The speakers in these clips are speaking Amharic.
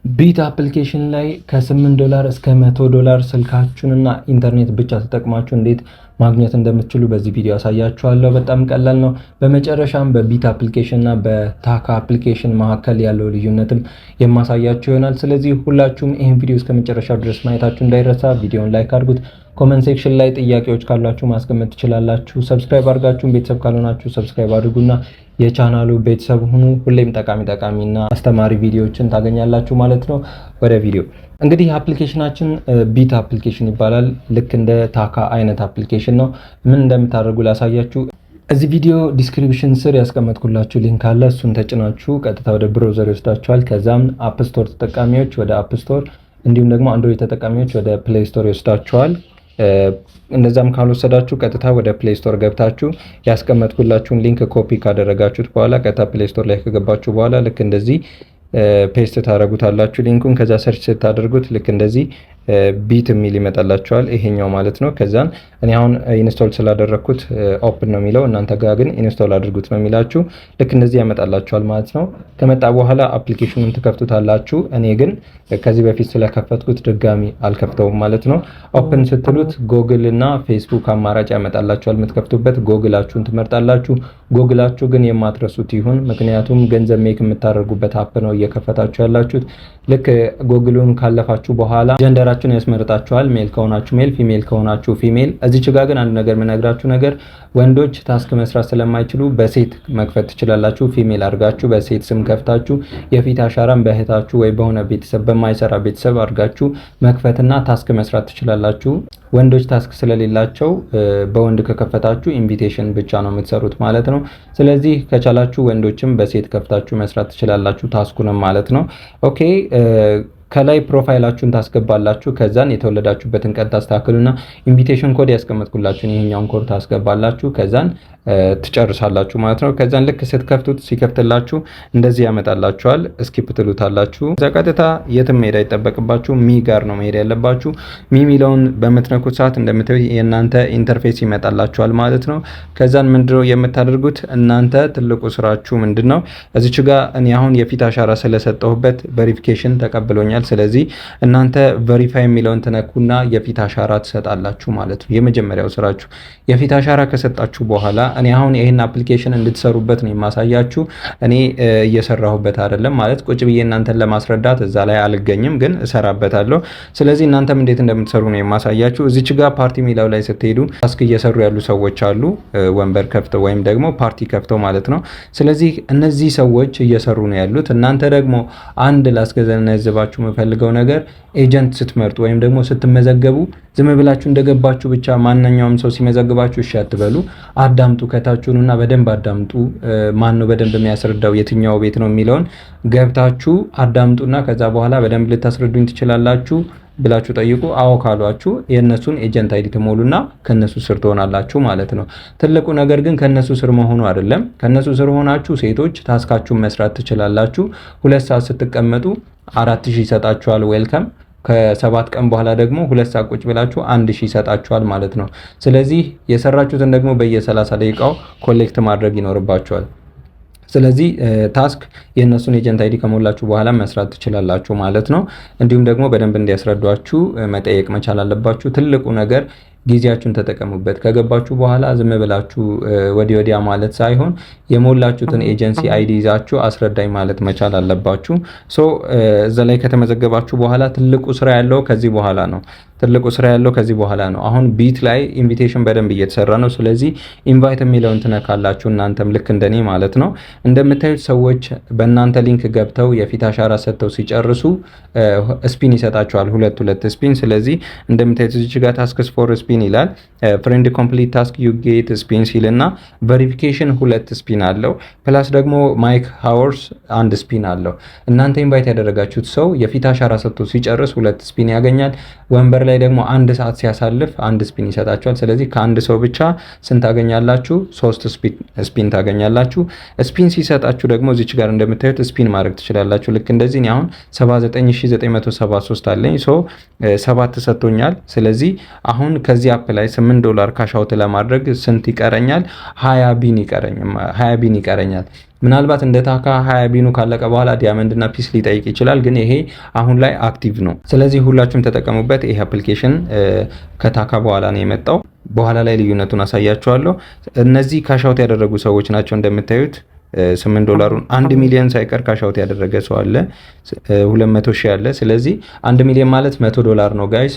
ቢት አፕሊኬሽን ላይ ከ8 እስከ $100 ስልካችሁንና ኢንተርኔት ብቻ ተጠቅማችሁ እንዴት ማግኘት እንደምትችሉ በዚህ ቪዲዮ አሳያችኋለሁ። በጣም ቀላል ነው። በመጨረሻም በቢት አፕሊኬሽን እና በታካ አፕሊኬሽን መካከል ያለው ልዩነትም የማሳያችሁ ይሆናል። ስለዚህ ሁላችሁም ይህን ቪዲዮ እስከ መጨረሻው ድረስ ማየታችሁ እንዳይረሳ። ቪዲዮውን ላይክ አድርጉት። ኮሜንት ሴክሽን ላይ ጥያቄዎች ካላችሁ ማስቀመጥ ትችላላችሁ። ሰብስክራይብ አድርጋችሁ ቤተሰብ ካልሆናችሁ ሰብስክራይብ አድርጉና የቻናሉ ቤተሰብ ሁኑ። ሁሌም ጠቃሚና አስተማሪ ቪዲዮዎችን ታገኛላችሁ ማለት ነው። ወደ ቪዲዮ እንግዲህ አፕሊኬሽናችን ቢት አፕሊኬሽን ይባላል። ልክ እንደ ታካ አይነት አፕሊኬሽን ነው። ምን እንደምታደርጉ ላሳያችሁ። እዚህ ቪዲዮ ዲስክሪፕሽን ስር ያስቀመጥኩላችሁ ሊንክ አለ። እሱን ተጭናችሁ ቀጥታ ወደ ብራውዘር ይወስዳችኋል። ከዛም አፕ ስቶር ተጠቃሚዎች ወደ አፕ ስቶር፣ እንዲሁም ደግሞ አንድሮይድ ተጠቃሚዎች ወደ ፕሌይ ስቶር ይወስዳችኋል። እንደዛም ካልወሰዳችሁ ቀጥታ ወደ ፕሌይ ስቶር ገብታችሁ ያስቀመጥኩላችሁን ሊንክ ኮፒ ካደረጋችሁት በኋላ ቀጥታ ፕሌይ ስቶር ላይ ከገባችሁ በኋላ ልክ እንደዚህ ፔስት ታደርጉታላችሁ ሊንኩን። ከዛ ሰርች ስታደርጉት ልክ እንደዚህ ቢት የሚል ይመጣላችኋል፣ ይሄኛው ማለት ነው። ከዛን እኔ አሁን ኢንስቶል ስላደረኩት ኦፕን ነው የሚለው፣ እናንተ ጋር ግን ኢንስቶል አድርጉት ነው የሚላችሁ። ልክ እንደዚህ ያመጣላችኋል ማለት ነው። ከመጣ በኋላ አፕሊኬሽኑን ትከፍቱታላችሁ። እኔ ግን ከዚህ በፊት ስለከፈትኩት ድጋሚ አልከፍተውም ማለት ነው። ኦፕን ስትሉት ጎግል እና ፌስቡክ አማራጭ ያመጣላችኋል። የምትከፍቱበት ጎግላችሁን ትመርጣላችሁ። ጎግላችሁ ግን የማትረሱት ይሁን፣ ምክንያቱም ገንዘብ ሜክ የምታደርጉበት አፕ ነው እየከፈታችሁ ያላችሁት። ልክ ጎግሉን ካለፋችሁ በኋላ ጀንደራችሁን ያስመርጣችኋል። ሜል ከሆናችሁ ሜል፣ ፊሜል ከሆናችሁ ፊሜል። እዚች ጋር ግን አንድ ነገር የምነግራችሁ ነገር ወንዶች ታስክ መስራት ስለማይችሉ በሴት መክፈት ትችላላችሁ። ፊሜል አድርጋችሁ በሴት ስም ከፍታችሁ የፊት አሻራን በእህታችሁ ወይ በሆነ ቤተሰብ በማይሰራ ቤተሰብ አድርጋችሁ መክፈትና ታስክ መስራት ትችላላችሁ። ወንዶች ታስክ ስለሌላቸው በወንድ ከከፈታችሁ ኢንቪቴሽን ብቻ ነው የምትሰሩት ማለት ነው። ስለዚህ ከቻላችሁ ወንዶችም በሴት ከፍታችሁ መስራት ትችላላችሁ ታስኩንም ማለት ነው። ኦኬ ከላይ ፕሮፋይላችሁን ታስገባላችሁ። ከዛን የተወለዳችሁበትን ቀን ታስተካክሉና ኢንቪቴሽን ኮድ ያስቀመጥኩላችሁን ይሄኛውን ኮድ ታስገባላችሁ። ከዛን ትጨርሳላችሁ ማለት ነው። ከዛን ልክ ስትከፍቱት ሲከፍትላችሁ እንደዚህ ያመጣላችኋል። ስኪፕ ትሉታላችሁ። እዛ ቀጥታ የትም መሄድ አይጠበቅባችሁ፣ ሚ ጋር ነው መሄድ ያለባችሁ። ሚ ሚለውን በምትነኩት ሰዓት እንደምታዩት የእናንተ ኢንተርፌስ ይመጣላችኋል ማለት ነው። ከዛን ምንድነው የምታደርጉት እናንተ ትልቁ ስራችሁ ምንድነው? እዚች ጋር እኔ አሁን የፊት አሻራ ስለሰጠሁበት ቬሪፊኬሽን ተቀብሎኛል። ስለዚህ እናንተ ቬሪፋይ የሚለውን ትነኩና የፊት አሻራ ትሰጣላችሁ ማለት ነው። የመጀመሪያው ስራችሁ የፊት አሻራ ከሰጣችሁ በኋላ እኔ አሁን ይሄን አፕሊኬሽን እንድትሰሩበት ነው የማሳያችሁ። እኔ እየሰራሁበት አይደለም ማለት ቁጭ ብዬ እናንተን ለማስረዳት እዛ ላይ አልገኝም፣ ግን እሰራበታለሁ። ስለዚህ እናንተም እንዴት እንደምትሰሩ ነው የማሳያችሁ። እዚች ጋር ፓርቲ ሚላው ላይ ስትሄዱ ታስክ እየሰሩ ያሉ ሰዎች አሉ፣ ወንበር ከፍተው ወይም ደግሞ ፓርቲ ከፍተው ማለት ነው። ስለዚህ እነዚህ ሰዎች እየሰሩ ነው ያሉት። እናንተ ደግሞ አንድ ላስገነዝባችሁ የምፈልገው ነገር ኤጀንት ስትመርጡ ወይም ደግሞ ስትመዘገቡ ዝም ብላችሁ እንደገባችሁ ብቻ ማንኛውም ሰው ሲመዘግባችሁ እሺ አትበሉ። አዳምጡ፣ ከታችሁና በደንብ አዳምጡ። ማን ነው በደንብ የሚያስረዳው የትኛው ቤት ነው የሚለውን ገብታችሁ አዳምጡና ከዛ በኋላ በደንብ ልታስረዱኝ ትችላላችሁ ብላችሁ ጠይቁ። አዎ ካሏችሁ የእነሱን ኤጀንት አይዲ ትሞሉና ከነሱ ስር ትሆናላችሁ ማለት ነው። ትልቁ ነገር ግን ከነሱ ስር መሆኑ አይደለም። ከነሱ ስር ሆናችሁ ሴቶች ታስካችሁን መስራት ትችላላችሁ። 2 ሰዓት ስትቀመጡ 4000 ይሰጣችኋል ዌልከም። ከ7 ቀን በኋላ ደግሞ 2 ሰዓት ቁጭ ብላችሁ 1000 ይሰጣችኋል ማለት ነው። ስለዚህ የሰራችሁትን ደግሞ በየ30 ደቂቃው ኮሌክት ማድረግ ይኖርባችኋል። ስለዚህ ታስክ የእነሱን ኤጀንት አይዲ ከሞላችሁ በኋላ መስራት ትችላላችሁ ማለት ነው። እንዲሁም ደግሞ በደንብ እንዲያስረዷችሁ መጠየቅ መቻል አለባችሁ። ትልቁ ነገር ጊዜያችሁን ተጠቀሙበት። ከገባችሁ በኋላ ዝም ብላችሁ ወዲያ ማለት ሳይሆን የሞላችሁትን ኤጀንሲ አይዲ ይዛችሁ አስረዳኝ ማለት መቻል አለባችሁ። እዛ ላይ ከተመዘገባችሁ በኋላ ትልቁ ስራ ያለው ከዚህ በኋላ ነው። አሁን ቢት ላይ ኢንቪቴሽን በደንብ እየተሰራ ነው። ስለዚህ ኢንቫይት የሚለውን ትነካላችሁ እናንተም ልክ እንደኔ ማለት ነው። እንደምታዩት ሰዎች በእናንተ ሊንክ ገብተው የፊት አሻራ ሰጥተው ሲጨርሱ ስፒን ይሰጣቸዋል፣ 2 ስፒን። ስለዚህ እንደምታዩት እዚህ ጋር ታስክስ ፎር ስፒን ይላል። ፍሬንድ ኮምፕሊት ታስክ ዩ ጌት ስፒን ሲልና ቬሪፊኬሽን 2 ስፒን አለው። ፕላስ ደግሞ ማይክ ሃወርስ 1 ስፒን አለው። እናንተ ኢንቫይት ያደረጋችሁት ሰው የፊት አሻራ ሰጥቶ ሲጨርስ 2 ስፒን ያገኛል። ወንበር ላይ ደግሞ 1 ሰዓት ሲያሳልፍ 1 ስፒን ይሰጣችኋል። ስለዚህ ከአንድ ሰው ብቻ ስንት ታገኛላችሁ? 3 ስፒን ታገኛላችሁ። ስፒን ሲሰጣችሁ ደግሞ እዚች ጋር እንደምታዩት ስፒን ማድረግ ትችላላችሁ። ልክ እንደዚህ እኔ አሁን 79973 አለኝ። 7 ሰጥቶኛል። ስለዚህ አሁን ከዚህ በዚህ አፕ ላይ $8 ካሻውት ለማድረግ ስንት ይቀረኛል? 20 ቢን ይቀረኛል። ምናልባት እንደ ታካ 20 ቢኑ ካለቀ በኋላ ዲያመንድ እና ፒስ ሊጠይቅ ይችላል፣ ግን ይሄ አሁን ላይ አክቲቭ ነው። ስለዚህ ሁላችሁም ተጠቀሙበት። ይሄ አፕሊኬሽን ከታካ በኋላ ነው የመጣው። በኋላ ላይ ልዩነቱን አሳያችኋለሁ። እነዚህ ካሻውት ያደረጉ ሰዎች ናቸው እንደምታዩት። $8 1 ሚሊዮን ሳይቀር ካሻውት ያደረገ ሰው አለ፣ 200 ሺህ አለ። ስለዚህ 1 ሚሊዮን ማለት $100 ነው ጋይስ።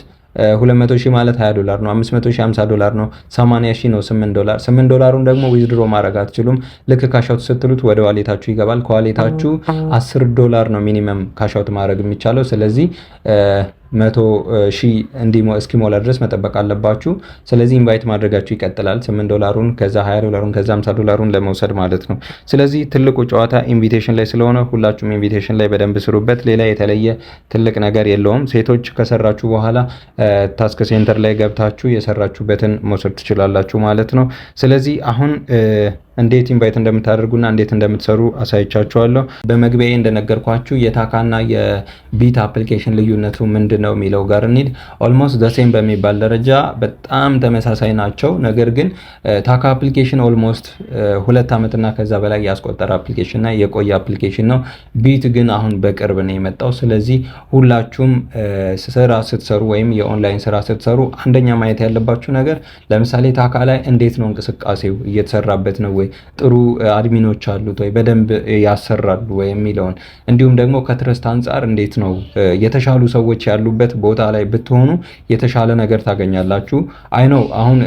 200 ሺህ ማለት $20 ነው። 500 ሺህ $50 ነው። 80 ሺህ ነው $8። $8ን ደግሞ ዊዝድሮ ማድረግ አትችሉም። ልክ ካሻውት ስትሉት ወደ ዋሌታችሁ ይገባል። ከዋሌታችሁ $10 ነው ሚኒመም ካሻውት ማድረግ የሚቻለው። ስለዚህ 100 ሺህ እስኪሞላ ድረስ መጠበቅ አለባችሁ። ስለዚህ ኢንቫይት ማድረጋችሁ ይቀጥላል። $8ን ከዛ $20ን ከዛ $50ን ለመውሰድ ማለት ነው። ስለዚህ ትልቁ ጨዋታ ኢንቪቴሽን ላይ ስለሆነ ሁላችሁም ኢንቪቴሽን ላይ በደንብ ስሩበት። ሌላ የተለየ ትልቅ ነገር የለውም። ሴቶች ከሰራችሁ በኋላ ታስክ ሴንተር ላይ ገብታችሁ የሰራችሁበትን መውሰድ ትችላላችሁ ማለት ነው። ስለዚህ አሁን እንዴት ኢንቫይት እንደምታደርጉና እንዴት እንደምትሰሩ አሳይቻችኋለሁ። በመግቢያዬ እንደነገርኳችሁ የታካና የቢት አፕሊኬሽን ልዩነቱ ምንድነው የሚለው ጋር እንሂድ። ኦልሞስት ዘሴም በሚባል ደረጃ በጣም ተመሳሳይ ናቸው። ነገር ግን ታካ አፕሊኬሽን ኦልሞስት 2 ዓመትና ከዛ በላይ ያስቆጠረ አፕሊኬሽንና የቆየ አፕሊኬሽን ነው። ቢት ግን አሁን በቅርብ ነው የመጣው። ስለዚህ ሁላችሁም ስራ ስትሰሩ ወይም የኦንላይን ስራ ስትሰሩ አንደኛ ማየት ያለባችሁ ነገር ለምሳሌ ታካ ላይ እንዴት ነው እንቅስቃሴው፣ እየተሰራበት ነው ወይ፣ ጥሩ አድሚኖች አሉት ወይ፣ በደንብ ያሰራሉ ወይ የሚለውን፣ እንዲሁም ደግሞ ከትረስት አንጻር እንዴት ነው የተሻሉ ሰዎች ያሉበት ቦታ ላይ ብትሆኑ የተሻለ ነገር ታገኛላችሁ። አይ ነው አሁን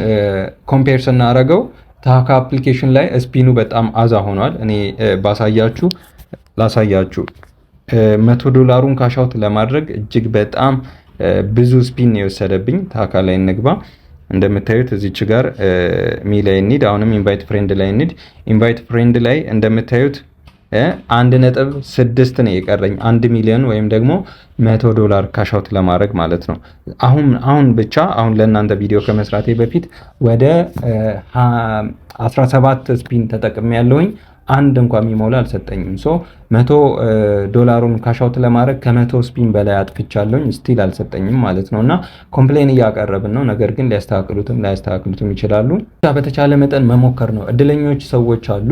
ኮምፔር ስናደርገው ታካ አፕሊኬሽን ላይ ስፒኑ በጣም አዛ ሆኗል። እኔ ላሳያችሁ $100ን ካሻውት ለማድረግ እጅግ በጣም ብዙ ስፒን የወሰደብኝ። ታካ ላይ እንግባ። እንደምታዩት እዚች ጋር ሚ ላይ እንሂድ። አሁንም ኢንቫይት ፍሬንድ ላይ እንሂድ። ኢንቫይት ፍሬንድ ላይ እንደምታዩት 1.6 ነው የቀረኝ 1 ሚሊዮን ወይም ደግሞ $100 ካሻውት ለማድረግ ማለት ነው። አሁን ብቻ ለእናንተ ቪዲዮ ከመስራቴ በፊት ወደ 17 ስፒን ተጠቅሜ ያለሁኝ አንድ እንኳን የሚሞላ አልሰጠኝም። ሶ $100ን ካሻውት ለማድረግ ከ100 ስፒን በላይ አጥፍቻለሁኝ፣ ስቲል አልሰጠኝም ማለት ነው። እና ኮምፕሌን እያቀረብን ነው። ነገር ግን ላያስተካክሉትም ይችላሉ። በተቻለ መጠን መሞከር ነው። እድለኞች ሰዎች አሉ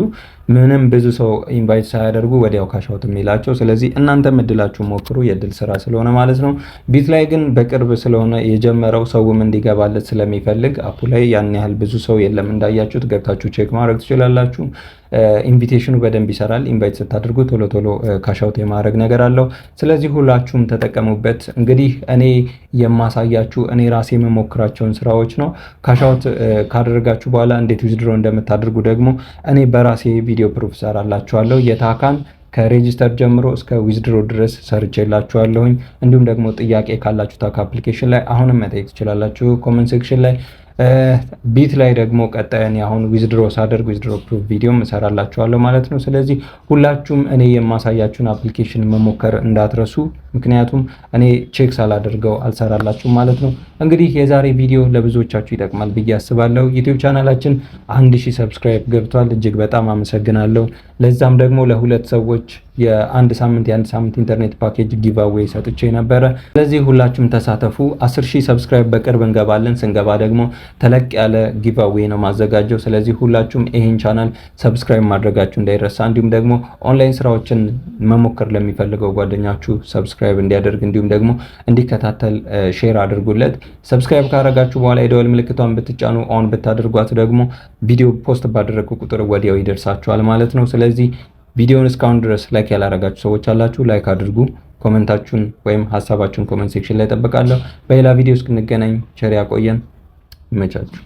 ምንም ብዙ ሰው ኢንቫይት ሳያደርጉ ወዲያው ካሻውት የሚላቸው። ስለዚህ እናንተም እድላችሁ ሞክሩ፣ የእድል ስራ ስለሆነ ማለት ነው። ቢት ላይ ግን በቅርብ ስለሆነ የጀመረው ሰውም እንዲገባለት ስለሚፈልግ አፑ ላይ ያን ያህል ብዙ ሰው የለም። እንዳያችሁት ገብታችሁ ቼክ ማድረግ ትችላላችሁ። ኢንቪቴሽኑ በደንብ ይሰራል። ኢንቫይት ስታደርጉ ቶሎ ካሻውት የማድረግ ነገር አለው። ስለዚህ ሁላችሁም ተጠቀሙበት። እንግዲህ እኔ የማሳያችሁ እኔ ራሴ የምሞክራቸውን ስራዎች ነው። ካሻውት ካደረጋችሁ በኋላ እንዴት ዊዝድሮ እንደምታደርጉ ደግሞ እኔ በራሴ ቪዲዮ ፕሩፍ ሰራላችኋለሁ። የታካን ከሬጂስተር ጀምሮ እስከ ዊዝድሮ ድረስ ሰርቼላችኋለሁኝ። እንዲሁም ደግሞ ጥያቄ ካላችሁ ታካ አፕሊኬሽን ላይ አሁንም መጠየቅ ትችላላችሁ ኮሜንት ሴክሽን ላይ። ቢት ላይ ደግሞ ቀጣይን አሁን ዊዝድሮ ሳደርግ ዊዝድሮ ፕሩፍ ቪዲዮ እሰራላችኋለሁ ማለት ነው። ስለዚህ ሁላችሁም እኔ የማሳያችሁን አፕሊኬሽን መሞከር እንዳትረሱ፣ ምክንያቱም እኔ ቼክ ሳላደርገው አልሰራላችሁም ማለት ነው። እንግዲህ የዛሬ ቪዲዮ ለብዙዎቻችሁ ይጠቅማል ብዬ አስባለሁ። ዩቲዩብ ቻናላችን 1000 ሰብስክራይብ ገብቷል። እጅግ በጣም አመሰግናለሁ። ለዛም ደግሞ ለሁለት ሰዎች የአንድ ሳምንት ኢንተርኔት ፓኬጅ ጊቫዌይ ሰጥቼ ነበረ። ስለዚህ ሁላችሁም ተሳተፉ። 10000 ሰብስክራይብ በቅርብ እንገባለን። ስንገባ ደግሞ ተለቅ ያለ ጊቫዌይ ነው ማዘጋጀው። ስለዚህ ሁላችሁም ይሄን ቻናል ሰብስክራይብ ማድረጋችሁ እንዳይረሳ፣ እንዲሁም ደግሞ ኦንላይን ስራዎችን መሞከር ለሚፈልገው ጓደኛችሁ ሰብስክራይብ እንዲያደርግ እንዲሁም ደግሞ እንዲከታተል ሼር አድርጉለት። ሰብስክራይብ ካደረጋችሁ በኋላ የደወል ምልክቷን ብትጫኑ ኦን ብታደርጓት ደግሞ ቪዲዮ ፖስት ባደረግኩ ቁጥር ወዲያው ይደርሳችኋል ማለት ነው። ስለዚህ ቪዲዮውን እስካሁን ድረስ ላይክ ያላረጋችሁ ሰዎች አላችሁ፣ ላይክ አድርጉ። ኮሜንታችሁን ወይም ሀሳባችሁን ኮሜንት ሴክሽን ላይ ጠብቃለሁ። በሌላ ቪዲዮ እስክንገናኝ ቸር ያቆየን። ይመቻችሁ።